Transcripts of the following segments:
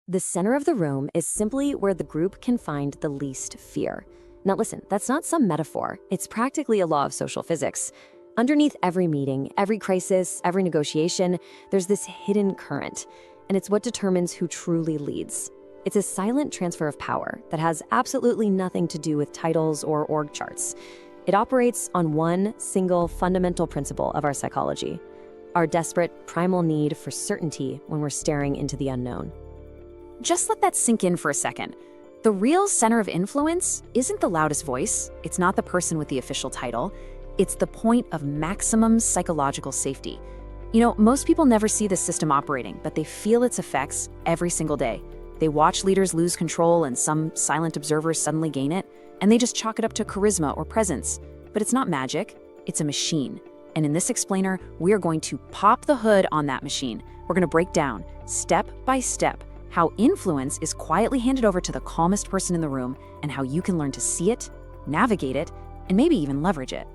The center of the room is simply where the group can find the least fear. Now listen, that's not some metaphor. It's practically a law of social physics. Underneath every meeting, every crisis, every negotiation, there's this hidden current, and it's what determines who truly leads. It's a silent transfer of power that has absolutely nothing to do with titles or org charts. It operates on one single fundamental principle of our psychology: our desperate, primal need for certainty when we're staring into the unknown. Just let that sink in for a second. The real center of influence isn't the loudest voice. It's not the person with the official title. It's the point of maximum psychological safety. You know, most people never see this system operating, but they feel its effects every single day. They watch leaders lose control and some silent observers suddenly gain it, and they just chalk it up to charisma or presence. But it's not magic, it's a machine. And in this explainer, we're going to pop the hood on that machine. We're going to break down, step by step, how influence is quietly handed over to the calmest person in the room, and how you can learn to see it, navigate it, and maybe even leverage it.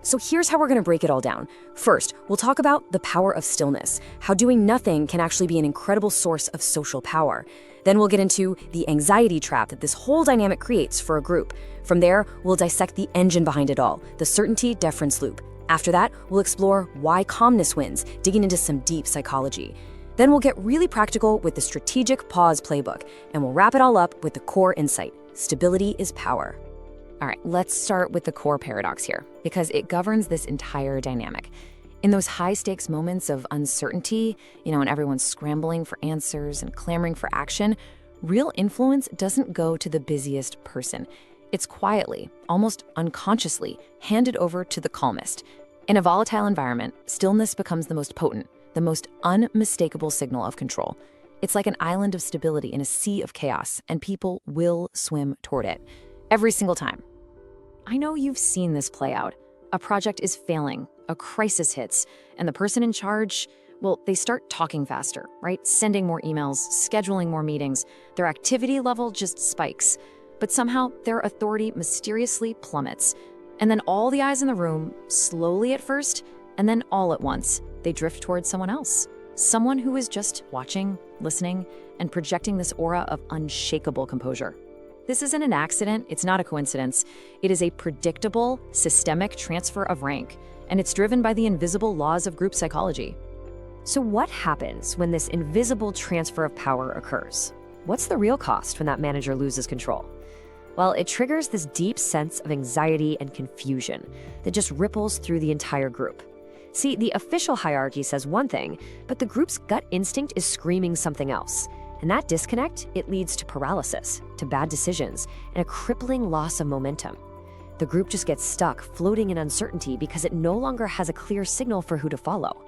So here's how we're going to break it all down. First, we'll talk about the power of stillness, how doing nothing can actually be an incredible source of social power. Then we'll get into the anxiety trap that this whole dynamic creates for a group. From there, we'll dissect the engine behind it all, the certainty-deference loop. After that, we'll explore why calmness wins, digging into some deep psychology. Then we'll get really practical with the strategic pause playbook, and we'll wrap it all up with the core insight: stability is power. All right, let's start with the core paradox here, because it governs this entire dynamic. In those high-stakes moments of uncertainty, and everyone's scrambling for answers and clamoring for action, real influence doesn't go to the busiest person. It's quietly, almost unconsciously, handed over to the calmest. In a volatile environment, stillness becomes the most potent, the most unmistakable signal of control. It's like an island of stability in a sea of chaos, and people will swim toward it. Every single time. I know you've seen this play out. A project is failing, a crisis hits, and the person in charge, well, they start talking faster, right? Sending more emails, scheduling more meetings. Their activity level just spikes. But somehow, their authority mysteriously plummets. And then all the eyes in the room, slowly at first, and then all at once, they drift towards someone else. Someone who is just watching, listening, and projecting this aura of unshakable composure. This isn't an accident, it's not a coincidence. It is a predictable, systemic transfer of rank, and it's driven by the invisible laws of group psychology. So what happens when this invisible transfer of power occurs? What's the real cost when that manager loses control? Well, it triggers this deep sense of anxiety and confusion that just ripples through the entire group. See, the official hierarchy says one thing, but the group's gut instinct is screaming something else. And that disconnect, it leads to paralysis, to bad decisions, and a crippling loss of momentum. The group just gets stuck, floating in uncertainty because it no longer has a clear signal for who to follow.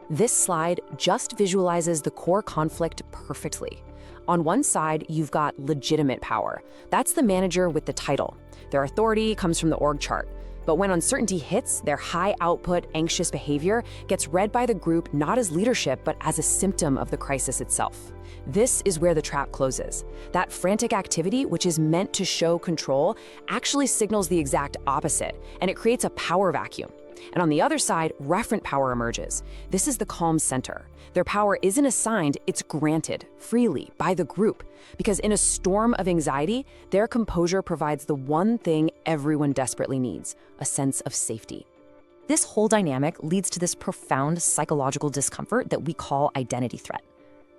This slide just visualizes the core conflict perfectly. On one side, you've got legitimate power. That's the manager with the title. Their authority comes from the org chart. But when uncertainty hits, their high output, anxious behavior gets read by the group not as leadership, but as a symptom of the crisis itself. This is where the trap closes. That frantic activity, which is meant to show control, actually signals the exact opposite, and it creates a power vacuum. And on the other side, referent power emerges. This is the calm center. Their power isn't assigned, it's granted freely by the group. Because in a storm of anxiety, their composure provides the one thing everyone desperately needs: a sense of safety. This whole dynamic leads to this profound psychological discomfort that we call identity threat.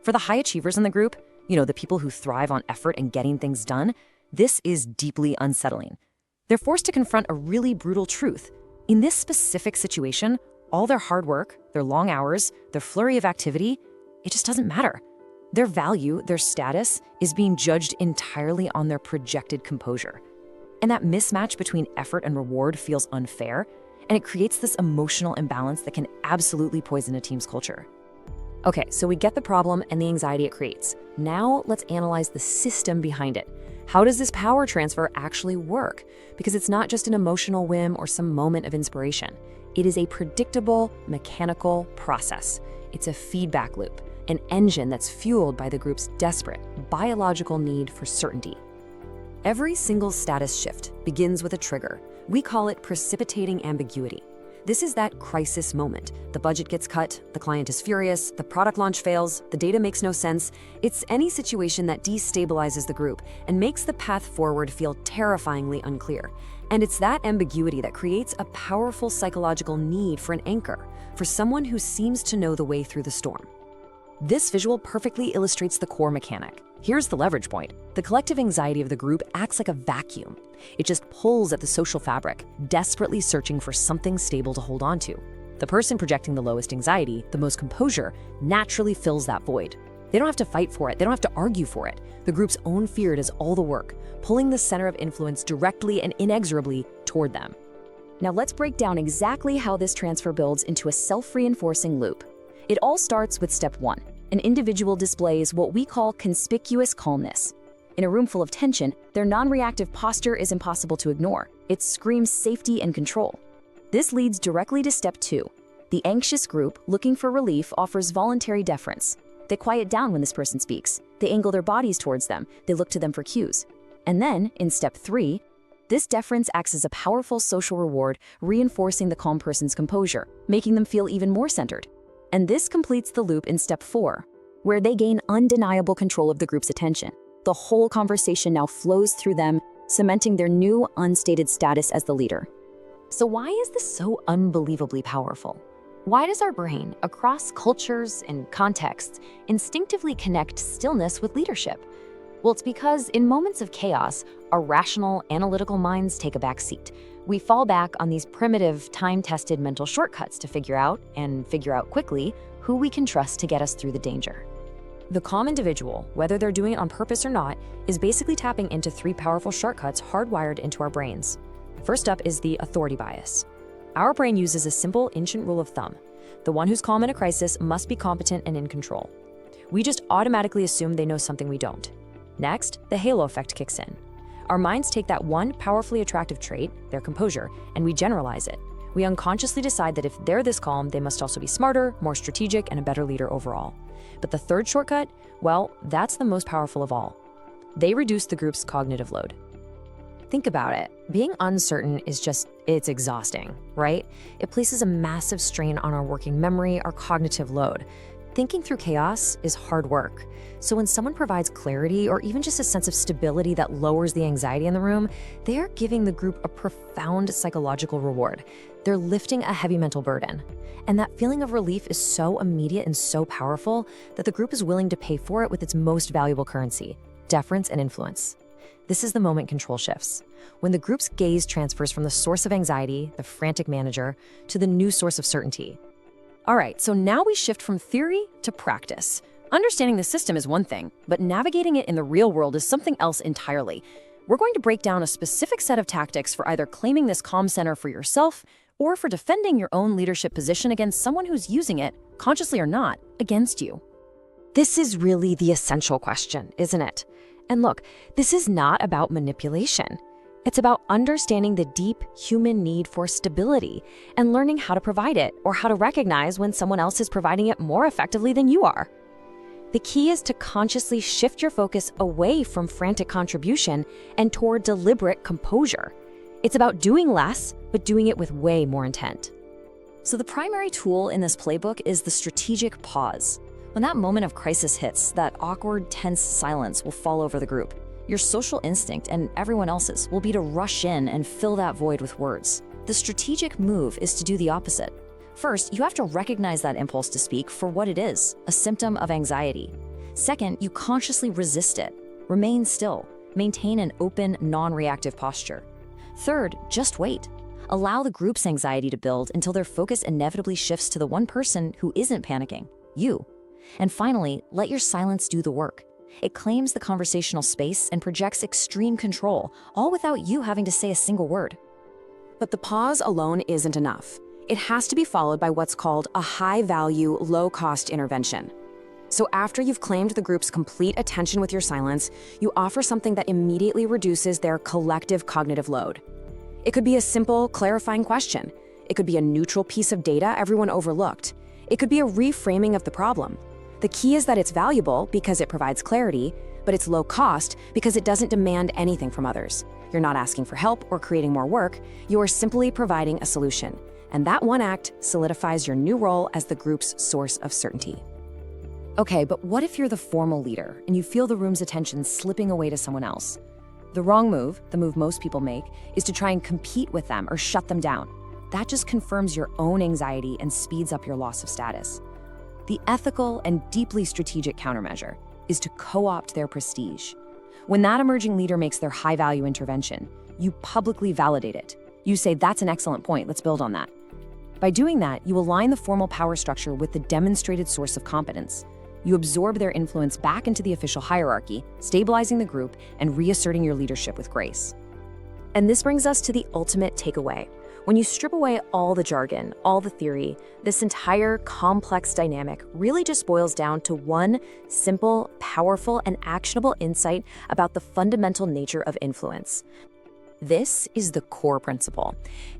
For the high achievers in the group, the people who thrive on effort and getting things done, this is deeply unsettling. They're forced to confront a really brutal truth. In this specific situation, all their hard work, their long hours, their flurry of activity, it just doesn't matter. Their value, their status, is being judged entirely on their projected composure. And that mismatch between effort and reward feels unfair, and it creates this emotional imbalance that can absolutely poison a team's culture. Okay, so we get the problem and the anxiety it creates. Now let's analyze the system behind it. How does this power transfer actually work? Because it's not just an emotional whim or some moment of inspiration. It is a predictable, mechanical process. It's a feedback loop, an engine that's fueled by the group's desperate, biological need for certainty. Every single status shift begins with a trigger. We call it precipitating ambiguity. This is that crisis moment. The budget gets cut, the client is furious, the product launch fails, the data makes no sense. It's any situation that destabilizes the group and makes the path forward feel terrifyingly unclear. And it's that ambiguity that creates a powerful psychological need for an anchor, for someone who seems to know the way through the storm. This visual perfectly illustrates the core mechanic. Here's the leverage point. The collective anxiety of the group acts like a vacuum. It just pulls at the social fabric, desperately searching for something stable to hold on to. The person projecting the lowest anxiety, the most composure, naturally fills that void. They don't have to fight for it, they don't have to argue for it. The group's own fear does all the work, pulling the center of influence directly and inexorably toward them. Now let's break down exactly how this transfer builds into a self-reinforcing loop. It all starts with step 1. An individual displays what we call conspicuous calmness. In a room full of tension, their non-reactive posture is impossible to ignore. It screams safety and control. This leads directly to step 2. The anxious group, looking for relief, offers voluntary deference. They quiet down when this person speaks. They angle their bodies towards them. They look to them for cues. And then, in step 3, this deference acts as a powerful social reward, reinforcing the calm person's composure, making them feel even more centered. And this completes the loop in step 4, where they gain undeniable control of the group's attention. The whole conversation now flows through them, cementing their new, unstated status as the leader. So why is this so unbelievably powerful? Why does our brain, across cultures and contexts, instinctively connect stillness with leadership? Well, it's because in moments of chaos, our rational, analytical minds take a back seat. We fall back on these primitive, time-tested mental shortcuts to figure out quickly, who we can trust to get us through the danger. The calm individual, whether they're doing it on purpose or not, is basically tapping into 3 powerful shortcuts hardwired into our brains. First up is the authority bias. Our brain uses a simple ancient rule of thumb. The one who's calm in a crisis must be competent and in control. We just automatically assume they know something we don't. Next, the halo effect kicks in. Our minds take that one powerfully attractive trait, their composure, and we generalize it. We unconsciously decide that if they're this calm, they must also be smarter, more strategic, and a better leader overall. But the third shortcut, well, that's the most powerful of all. They reduce the group's cognitive load. Think about it. Being uncertain it's exhausting, right? It places a massive strain on our working memory, our cognitive load. Thinking through chaos is hard work. So when someone provides clarity or even just a sense of stability that lowers the anxiety in the room, they are giving the group a profound psychological reward. They're lifting a heavy mental burden. And that feeling of relief is so immediate and so powerful that the group is willing to pay for it with its most valuable currency, deference and influence. This is the moment control shifts, when the group's gaze transfers from the source of anxiety, the frantic manager, to the new source of certainty. All right, so now we shift from theory to practice. Understanding the system is one thing, but navigating it in the real world is something else entirely. We're going to break down a specific set of tactics for either claiming this calm center for yourself or for defending your own leadership position against someone who's using it, consciously or not, against you. This is really the essential question, isn't it? And look, this is not about manipulation. It's about understanding the deep human need for stability and learning how to provide it or how to recognize when someone else is providing it more effectively than you are. The key is to consciously shift your focus away from frantic contribution and toward deliberate composure. It's about doing less, but doing it with way more intent. So the primary tool in this playbook is the strategic pause. When that moment of crisis hits, that awkward, tense silence will fall over the group. Your social instinct, and everyone else's, will be to rush in and fill that void with words. The strategic move is to do the opposite. First, you have to recognize that impulse to speak for what it is, a symptom of anxiety. Second, you consciously resist it. Remain still. Maintain an open, non-reactive posture. Third, just wait. Allow the group's anxiety to build until their focus inevitably shifts to the one person who isn't panicking, you. And finally, let your silence do the work. It claims the conversational space and projects extreme control, all without you having to say a single word. But the pause alone isn't enough. It has to be followed by what's called a high-value, low-cost intervention. So after you've claimed the group's complete attention with your silence, you offer something that immediately reduces their collective cognitive load. It could be a simple, clarifying question. It could be a neutral piece of data everyone overlooked. It could be a reframing of the problem. The key is that it's valuable because it provides clarity, but it's low cost because it doesn't demand anything from others. You're not asking for help or creating more work. You are simply providing a solution. And that one act solidifies your new role as the group's source of certainty. Okay, but what if you're the formal leader and you feel the room's attention slipping away to someone else? The wrong move, the move most people make, is to try and compete with them or shut them down. That just confirms your own anxiety and speeds up your loss of status. The ethical and deeply strategic countermeasure is to co-opt their prestige. When that emerging leader makes their high-value intervention, you publicly validate it. You say, that's an excellent point, let's build on that. By doing that, you align the formal power structure with the demonstrated source of competence. You absorb their influence back into the official hierarchy, stabilizing the group and reasserting your leadership with grace. And this brings us to the ultimate takeaway. When you strip away all the jargon, all the theory, this entire complex dynamic really just boils down to one simple, powerful, and actionable insight about the fundamental nature of influence. This is the core principle.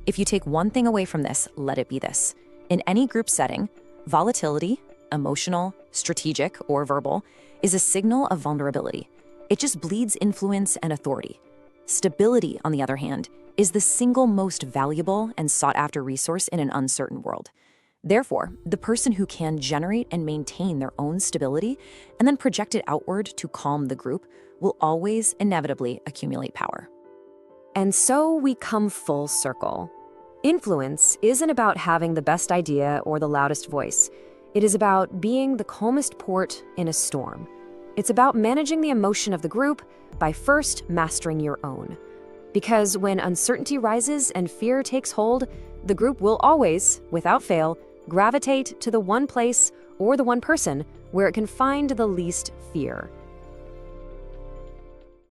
If you take one thing away from this, let it be this. In any group setting, volatility, emotional, strategic, or verbal, is a signal of vulnerability. It just bleeds influence and authority. Stability, on the other hand, is the single most valuable and sought-after resource in an uncertain world. Therefore, the person who can generate and maintain their own stability and then project it outward to calm the group will always inevitably accumulate power. And so we come full circle. Influence isn't about having the best idea or the loudest voice. It is about being the calmest port in a storm. It's about managing the emotion of the group by first mastering your own. Because when uncertainty rises and fear takes hold, the group will always, without fail, gravitate to the one place or the one person where it can find the least fear.